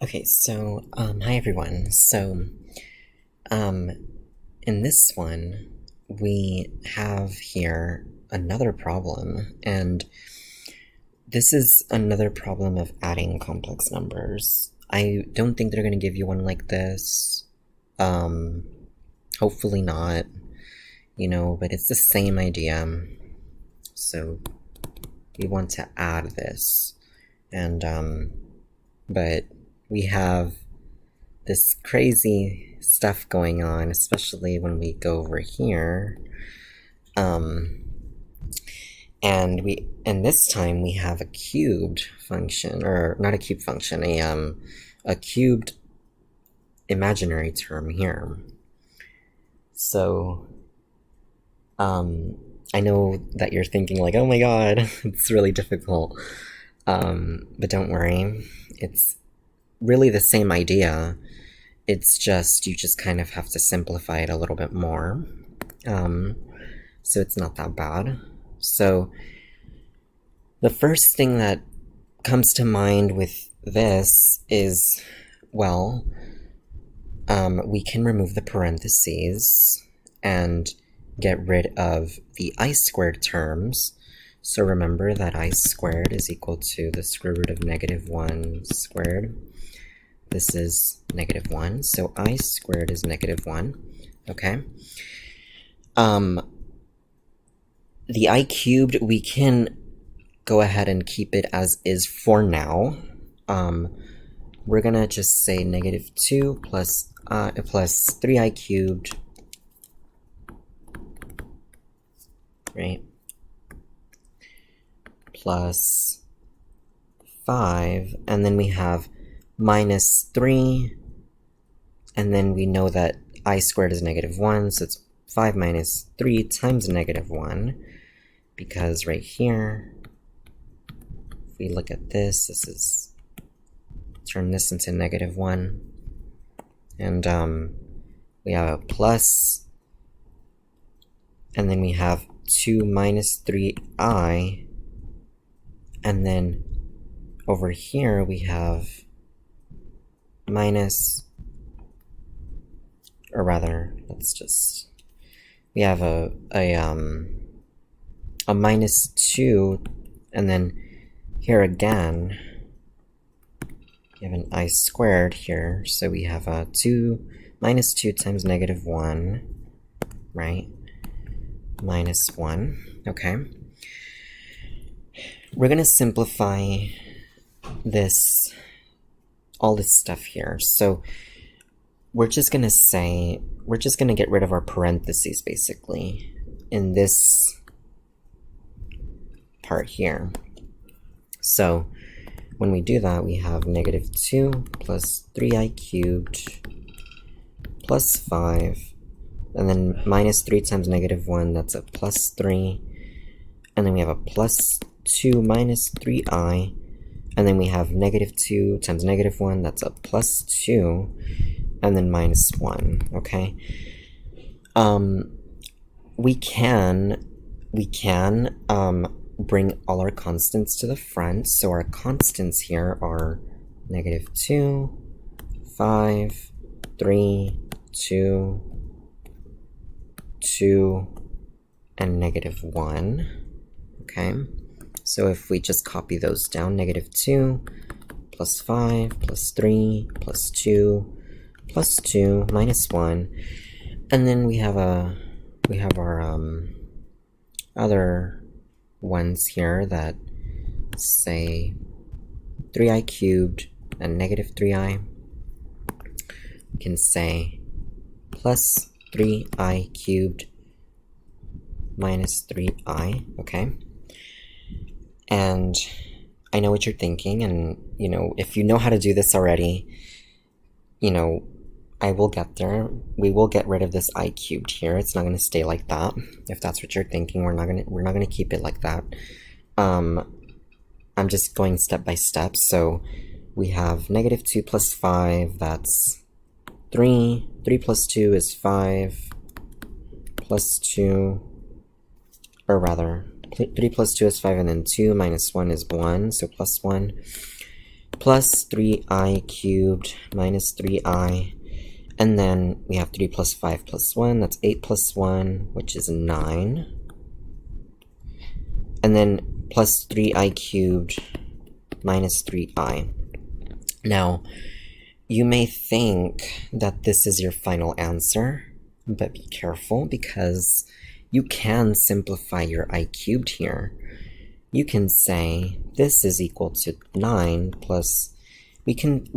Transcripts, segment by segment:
Okay, so, hi everyone. Um, in this one, we have here another problem, and this is another problem of adding complex numbers. I don't think they're going to give you one like this. Um, hopefully not, but it's the same idea. So, we want to add this, and, but we have this crazy stuff going on, especially when we go over here. And this time we have a cubed function, or not a cubed function, a cubed imaginary term here. So, I know that you're thinking like, oh my god, it's really difficult. But don't worry, it's really the same idea. It's just, you just kind of have to simplify it a little bit more. So it's not that bad. So the first thing that comes to mind with this is, well, we can remove the parentheses and get rid of the I squared terms. So remember that I squared is equal to the square root of -1 squared. This is -1, so I squared is -1, okay? The I cubed, we can go ahead and keep it as is for now. We're gonna just say -2 plus 3I cubed, right? Plus 5, and then we have -3, and then we know that I squared is -1, so it's 5 minus 3 times -1, because right here, if we look at this, this is, turn this into -1, and we have a plus, and then we have 2 minus 3I, and then over here we have minus, or rather, we have a -2, and then here again, we have an I squared here, so we have a minus 2 times -1, right? -1, okay? We're gonna simplify all this stuff here. So we're just gonna get rid of our parentheses basically in this part here. So when we do that, we have -2 plus 3I cubed plus 5, and then minus 3 times -1, that's a plus 3, and then we have a plus 2 minus 3I, and then we have -2 times -1, that's a plus 2, and then minus 1, okay? We can bring all our constants to the front, so our constants here are -2, 5, 3, 2, 2, and -1, okay? So if we just copy those down, -2 plus 5 plus 3 plus 2 plus 2 minus 1, and then we have our other ones here that say 3I cubed and -3I. We can say plus 3I cubed minus 3I, okay? And I know what you're thinking, and, if you know how to do this already, I will get there. We will get rid of this I cubed here. It's not going to stay like that. If that's what you're thinking, we're not going to keep it like that. I'm just going step by step. So we have -2 plus 5, that's 3. 3 plus 2 is 5, plus 2, or rather, 3 plus 2 is 5, and then 2 minus 1 is 1, so plus 1. plus 3i cubed minus 3i, and then we have 3 plus 5 plus 1, that's 8 plus 1, which is 9, and then plus 3i cubed minus 3i. Now, you may think that this is your final answer, but be careful because you can simplify your I cubed here. You can say this is equal to 9 plus, we can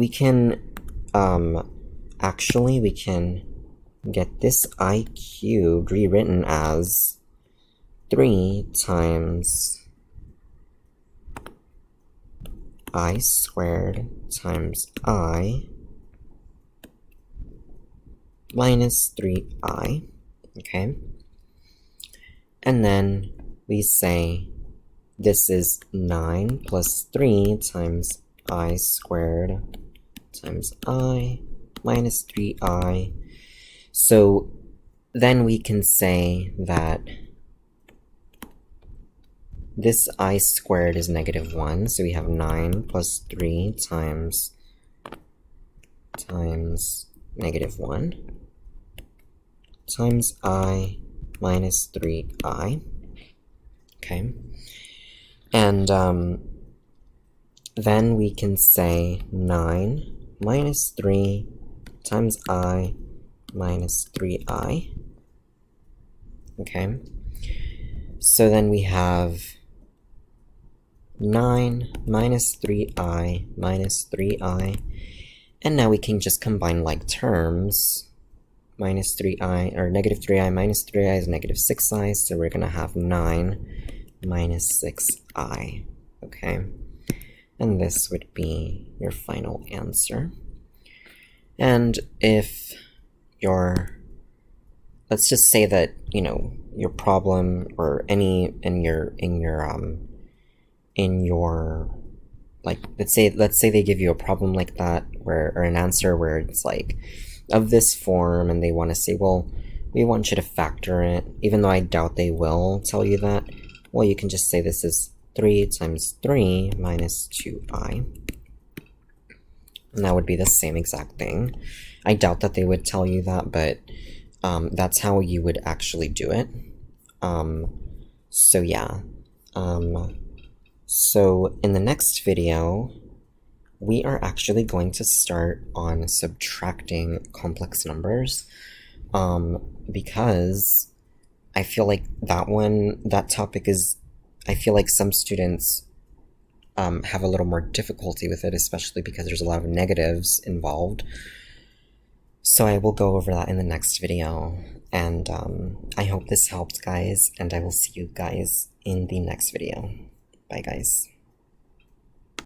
get this I cubed rewritten as 3 times I squared times I minus 3i, okay? And then we say this is 9 plus 3 times I squared times I minus 3i. So then we can say that this I squared is negative 1, so we have 9 plus 3 times negative 1 times I minus 3i, okay? And then we can say 9 minus 3 times I minus 3i, okay? So then we have 9 minus 3i minus 3i, and now we can just combine like terms. Minus 3i, or negative 3i minus 3i is negative 6i, so we're going to have 9 minus 6i, okay? And this would be your final answer. And if your, let's just say that, you know, your problem or any in your like, let's say they give you a problem like that, where, or an answer where it's like of this form, and they want to say, well, we want you to factor it, even though I doubt they will tell you that. Well, you can just say this is 3 times 3 minus 2i, and that would be the same exact thing. I doubt that they would tell you that, but that's how you would actually do it. So yeah. So in the next video, we are actually going to start on subtracting complex numbers, because I feel like that topic is, I feel like some students have a little more difficulty with it, especially because there's a lot of negatives involved. So I will go over that in the next video, and I hope this helped, guys, and I will see you guys in the next video. Bye, guys.